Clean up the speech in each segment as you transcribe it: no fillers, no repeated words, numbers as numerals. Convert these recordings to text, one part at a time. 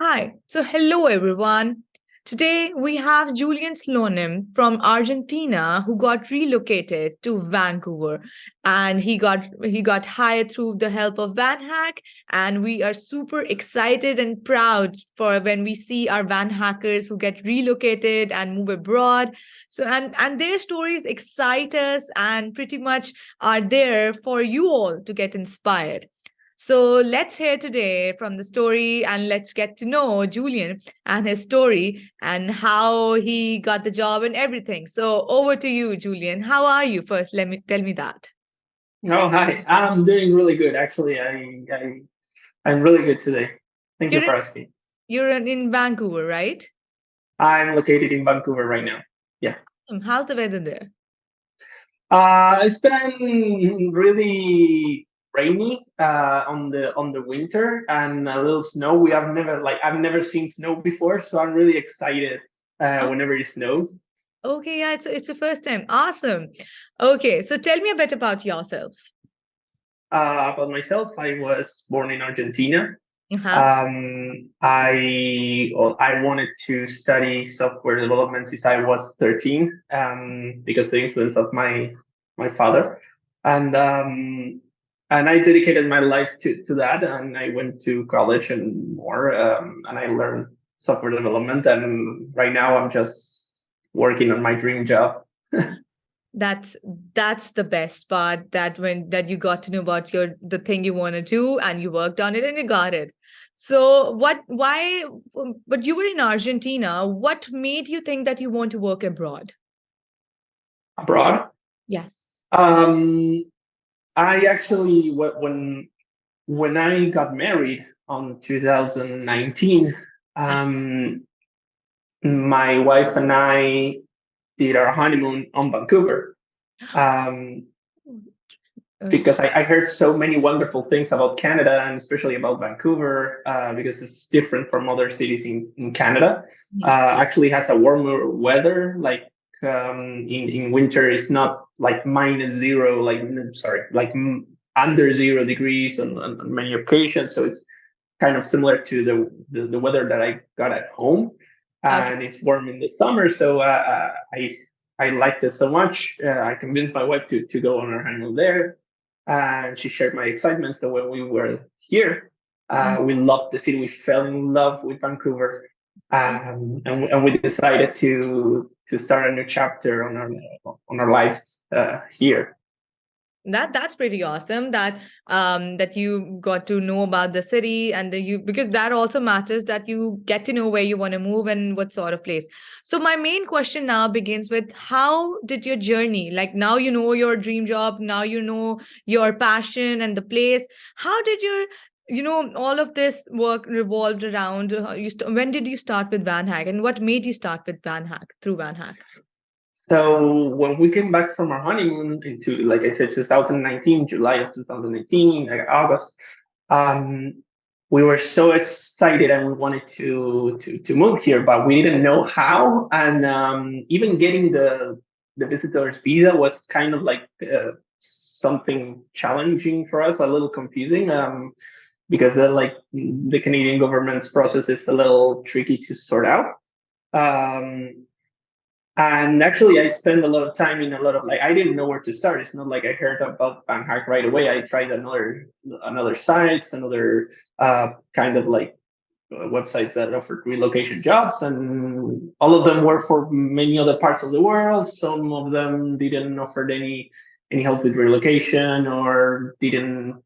Hi. So, hello everyone. Today we have Julian Slonim from Argentina who got relocated to Vancouver, and he got hired through the help of VanHack, and we are super excited and proud for when we see our Van hackers who get relocated and move abroad. So and their stories excite us and pretty much are there for you all to get inspired. So let's hear today from the story and let's get to know Julian and his story and how he got the job and everything. So over to you, Julian. How are you first? Let me tell me that. Oh, hi. I'm doing really good. Actually, I'm really good today. Thank you You're in, for asking. you're in Vancouver, right? I'm located in Vancouver right now. Yeah. How's the weather there? It's been really rainy on the winter and a little snow. I've never seen snow before, so I'm really excited Oh, whenever it snows. okay, yeah, it's the first time. Awesome. Okay, so tell me a bit about yourself. About myself, I was born in Argentina. Uh-huh. I wanted to study software development since I was 13, because the influence of my father, and um, and I dedicated my life to that, and I went to college and more, and I learned software development, and right now I'm just working on my dream job. That's that's the best part that you got to know about the thing you want to do and you worked on it and you got it. So but you were in Argentina. What made you think that you want to work abroad? Abroad. Yes. Um, I actually when I got married on 2019, um, my wife and I did our honeymoon on Vancouver, um, Oh, interesting. because I heard so many wonderful things about Canada and especially about Vancouver, because it's different from other cities in Canada. Mhm. Actually has a warmer weather. Like, in winter, it's not like minus zero, under 0 degrees on many occasions. So it's kind of similar to the weather that I got at home, Okay. and it's warm in the summer. So I liked it so much. I convinced my wife to go on our honeymoon there, and she shared my excitement. So when we were here, Mm. we loved the city. We fell in love with Vancouver, and we decided to start a new chapter on our lives here. That's pretty awesome that you got to know about the city and you because that also matters that you get to know where you want to move and what sort of place. So my main question now begins with how did your journey, like now you know your dream job, now you know your passion and the place. How did your all of this work revolved around when did you start with VanHack and what made you start with VanHack through VanHack? So when we came back from our honeymoon into, like I said, 2019, July of 2019, like August, um, we were so excited and we wanted to move here, but we didn't know how. And even getting the visitor's visa was kind of like something challenging for us, a little confusing, because like the Canadian government's process is a little tricky to sort out. Um, and actually, I spent a lot of time in a lot of, like, I didn't know where to start. It's not like I heard about VanHack right away. I tried another sites, another kind of like websites that offered relocation jobs, and all of them were for many other parts of the world. Some of them didn't offer any help with relocation or didn't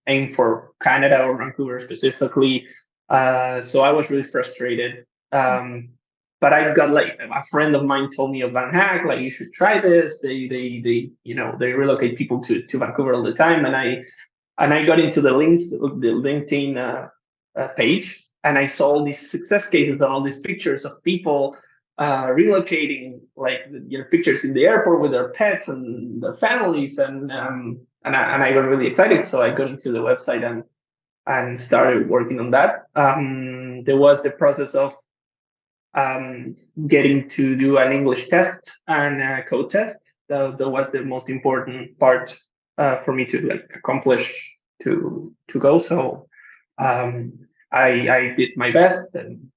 aim for Canada or Vancouver specifically. So I was really frustrated. But I got, like, a friend of mine told me of VanHack, like, you should try this. They relocate people to Vancouver all the time, and I got into the LinkedIn page, and I saw all these success cases and all these pictures of people relocating, like, pictures in the airport with their pets and their families, and I got really excited. So I got into the website and started working on that. There was the process of um, getting to do an English test and a code test. That was the most important part for me to, like, accomplish to go. So um, I did my best, and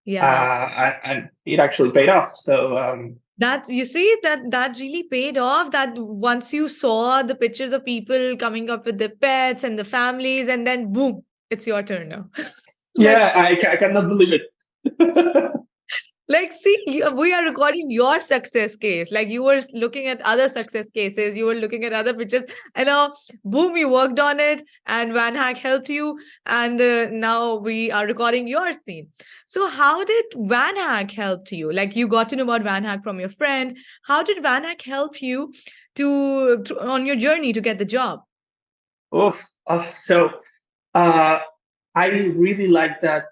Yeah. and it actually paid off. So That you see that really paid off. That once you saw the pictures of people coming up with their pets and the families, and then boom, it's your turn now. like yeah, I cannot believe it. see, we are recording your success case. Like you were looking at other success cases, you were looking at other pictures, and now boom, you worked on it, and VanHack helped you, and now we are recording your scene. So, how did VanHack help you? Like you got to know about VanHack from your friend. How did VanHack help you on your journey to get the job? Oof. So uh, I really like that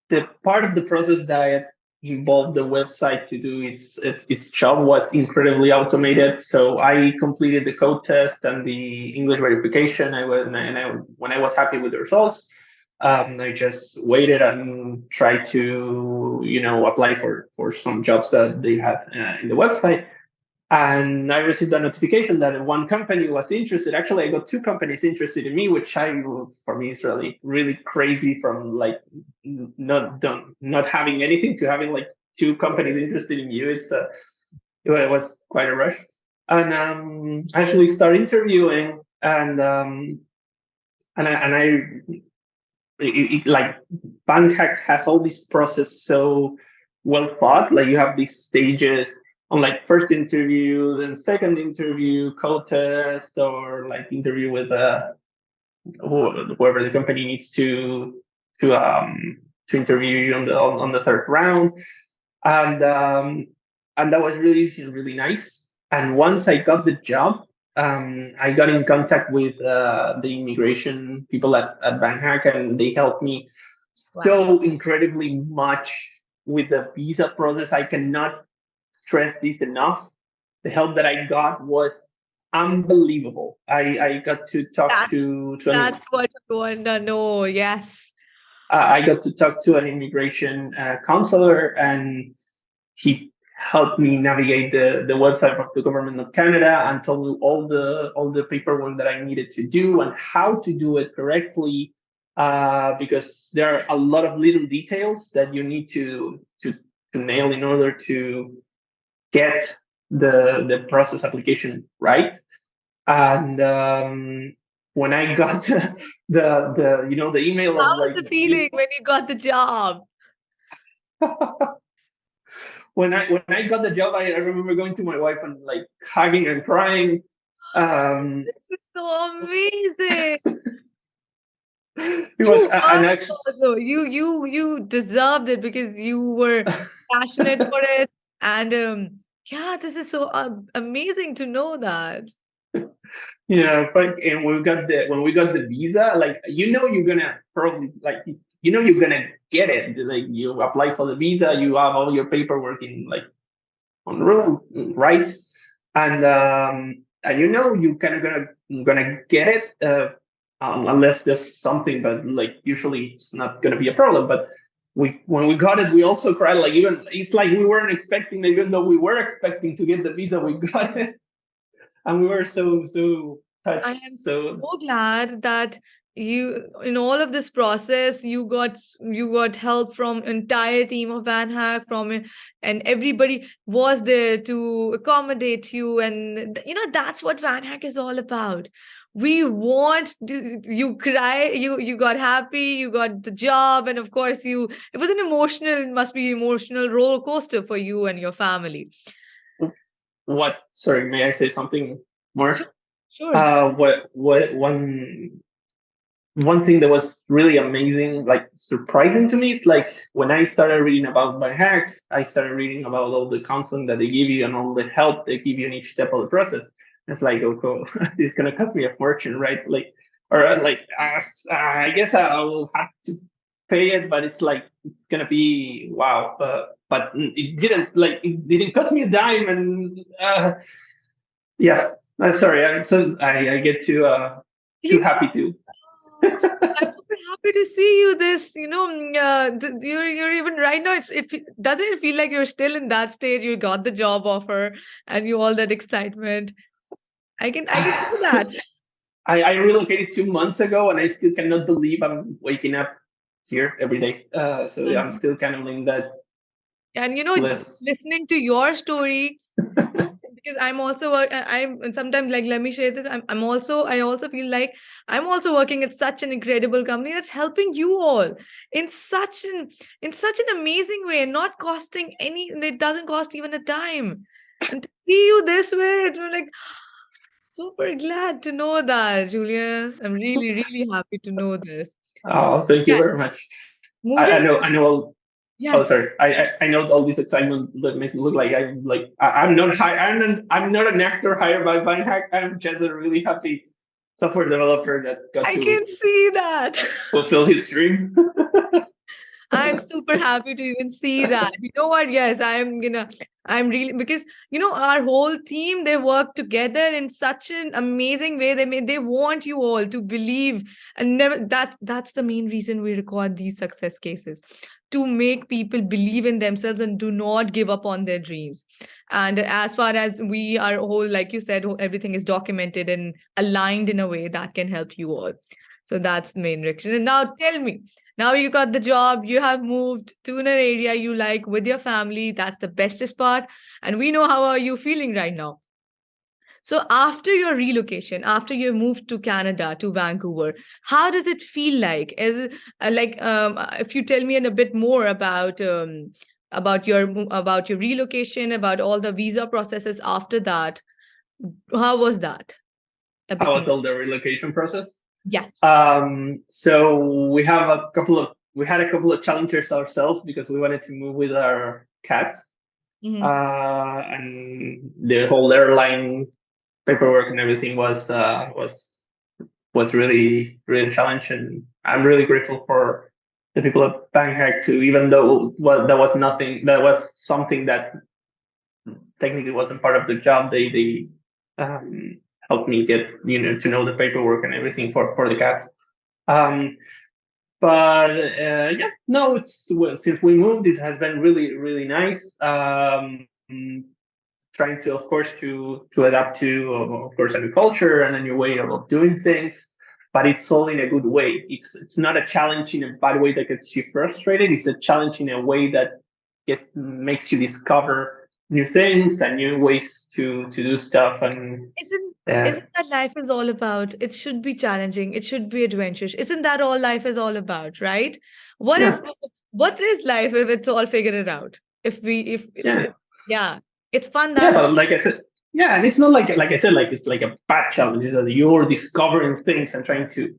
the part of the process that involved the website to do its job was incredibly automated. So I completed the code test and the English verification. When I was happy with the results, I just waited and tried to apply for some jobs that they had in the website. And I received a notification that one company was interested. Actually, I got two companies interested in me, which for me is really crazy. From like not having anything to having like two companies interested in you. It was quite a rush. And actually start interviewing, and I like VanHack has all this process so well thought. Like you have these stages on like first interview, then second interview, code test, or like interview with whoever the company needs to um to interview you on the third round, and that was really easy and really nice. And once I got the job, I got in contact with the immigration people at VanHack, and they helped me Wow. so incredibly much with the visa process. I cannot stress this enough. The help that I got was unbelievable. I got to talk That's to that's what I want to know. Yes. I got to talk to an immigration counselor, and he helped me navigate the website of the government of Canada and told me all the paperwork that I needed to do and how to do it correctly. Because there are a lot of little details that you need to nail in order to get the process application right. And when I got the email How of was like the feeling when you got the job? when I got the job, I remember going to my wife and like hugging and crying. Um, This is so amazing. it was You an earned ex. also. You deserved it because you were passionate for it. And yeah, this is so amazing to know that. Yeah, but and when we got the visa, like you're gonna probably like you're gonna get it. Like you apply for the visa, you have all your paperwork in like on room, right? And you kind of gonna get it, unless there's something, but like usually it's not gonna be a problem. But when we got it, we also cried. Like even it's like we weren't expecting, even though we were expecting to get the visa, we got it, and we were so I touched. am So so glad that you in all of this process you got help from entire team of VanHack and everybody was there to accommodate you, and that's what VanHack is all about. We want you cry, you got happy, you got the job, and of course it was an emotional, it must be emotional roller coaster for you and your family. what? Sorry, may I say something more? Sure, sure. What one thing that was really amazing, like surprising to me, is like when I started reading about VanHack, I started reading about all the counseling that they give you and all the help they give you in each step of the process. It's like, oh, cool. It's gonna cost me a fortune, right? Like, or like, I guess I will have to pay it, but it's gonna be wow. But it didn't cost me a dime, and yeah. Sorry, I get too happy to. I'm super happy to see you. This, you're even right now. Doesn't it feel like you're still in that stage? You got the job offer, and you all that excitement. I can see that. I relocated 2 months ago, and I still cannot believe I'm waking up here every day. So yeah, I'm still kind of in that And bliss. listening to your story, because I'm also I'm sometimes, like, let me share this. I also feel like I'm also working at such an incredible company that's helping you all in such an amazing way, not costing any. It doesn't cost even a dime, and to see you this way, it's like super glad to know that, Julian. I'm really really happy to know this. Oh, thank you very Yes, much. I moving. know, I know all. Oh, Yes. sorry. I know all this excitement that makes me look like I'm not I'm not an actor hired by VanHack. I'm just a really happy software developer that got I to can see that. fulfill his dream. I'm super happy to even see that. You know what? Yes, I'm really, because our whole team, they work together in such an amazing way. They want you all to believe, and never that's the main reason we record these success cases, to make people believe in themselves and do not give up on their dreams. And as far as we are whole, like you said, everything is documented and aligned in a way that can help you all. So that's the main direction. And now tell me, now you got the job, you have moved to an area you like with your family. That's the bestest part. And we know how are you feeling right now. So after your relocation, after you moved to Canada, to Vancouver, how does it feel like? Is it if you tell me a bit more about your relocation, about all the visa processes after that, how was that? A How bit was more. all the relocation process? Yes. So we had a couple of challenges ourselves because we wanted to move with our cats, Mhm. and the whole airline paperwork and everything was really really a challenge. And I'm really grateful for the people at VanHack too, even though that was something that technically wasn't part of the job. They helped me get to know the paperwork and everything for the cats. Um, but yeah, no, since we moved, it has been really really nice. Trying to, of course, to adapt to, of course, a new culture and a new way of doing things, but it's all in a good way. It's not a challenge in a bad way that gets you frustrated. It's a challenge in a way that makes you discover new things and new ways to do stuff. And Isn't uh, isn't that life is all about? It should be challenging. It should be adventurous. Isn't that all life is all about, right? What if yeah, what is life if it's all figured it out? If we if yeah. yeah, it's fun Yeah, that way. but like I said, yeah, and it's not like I said, like it's like a bad challenge. It's that you're discovering things and trying to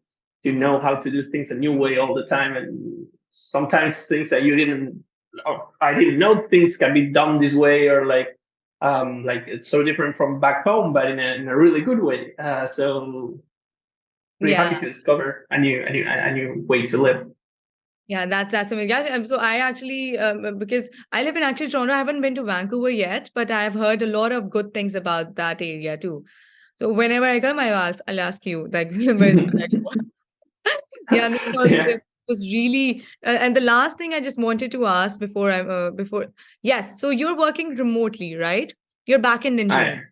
know how to do things a new way all the time, and sometimes things that you didn't, or I didn't know things can be done this way, or like it's so different from back home, but in a really good way. So really Yeah. happy to discover a new way to live. Yeah, that's amazing. Yeah, so I actually because I live in actually Toronto, I haven't been to Vancouver yet, but I've heard a lot of good things about that area too. So whenever I come, I'll ask you, like, where's the next one? Yeah, no, Yeah, it was really. And the last thing I just wanted to ask before, yes. So you're working remotely, right? You're back in I engineering.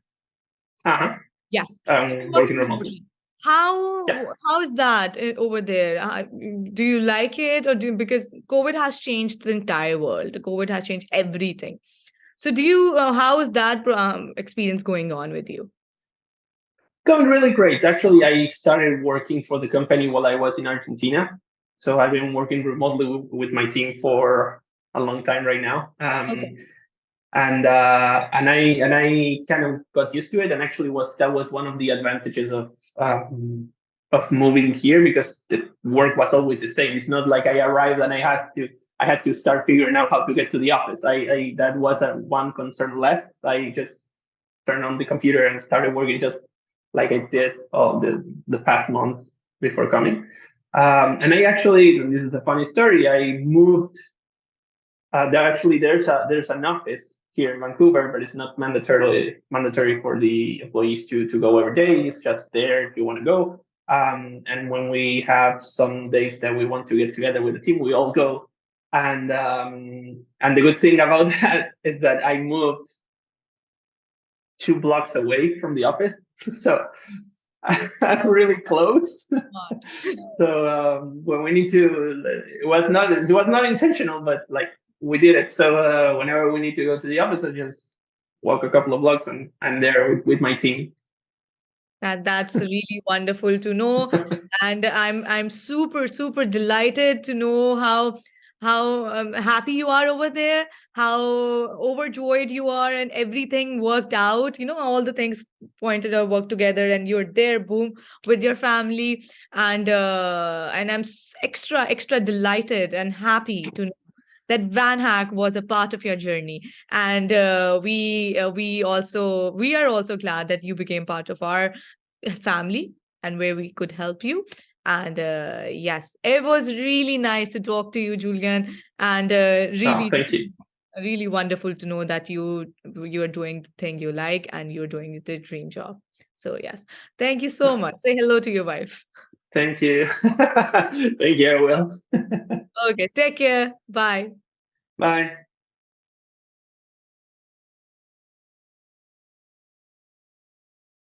uh-huh. Yes. So I'm you're working working remotely. remotely. How Yes. how is that over there? Do you like it, or because COVID has changed the entire world? COVID has changed everything. So do you? How is that experience going on with you? Going really great. Actually, I started working for the company while I was in Argentina. So I've been working remotely with my team for a long time right now. Okay. And I kind of got used to it. And actually, that was one of the advantages of moving here, because the work was always the same. It's not like I arrived and I had to start figuring out how to get to the office. I that was a one concern less. I just turned on the computer and started working just like I did all the past months before coming. And I actually, this is a funny story. I moved. There's an office here in Vancouver, but it's not mandatory for the employees to go every day. It's just there if you want to go. And when we have some days that we want to get together with the team, we all go. And the good thing about that is that I moved 2 blocks away from the office. So really close. Smart. So when we need to, it was not intentional, but like we did it. So whenever we need to go to the office, I just walk a couple of blocks and I'm there with my team. That's really wonderful to know, and I'm super delighted to know how happy you are over there, how overjoyed you are, and everything worked out. You know, all the things pointed out worked together, and you're there, boom, with your family, and I'm extra delighted and happy to know that VanHack was a part of your journey, and we are also glad that you became part of our family and where we could help you. And yes, it was really nice to talk to you, Julian, and Oh, thank you. really wonderful to know that you're doing the thing you like and you're doing the dream job. So yes, thank you so much. Say hello to your wife. Thank you. Thank you, I will. Okay, take care. Bye. Bye.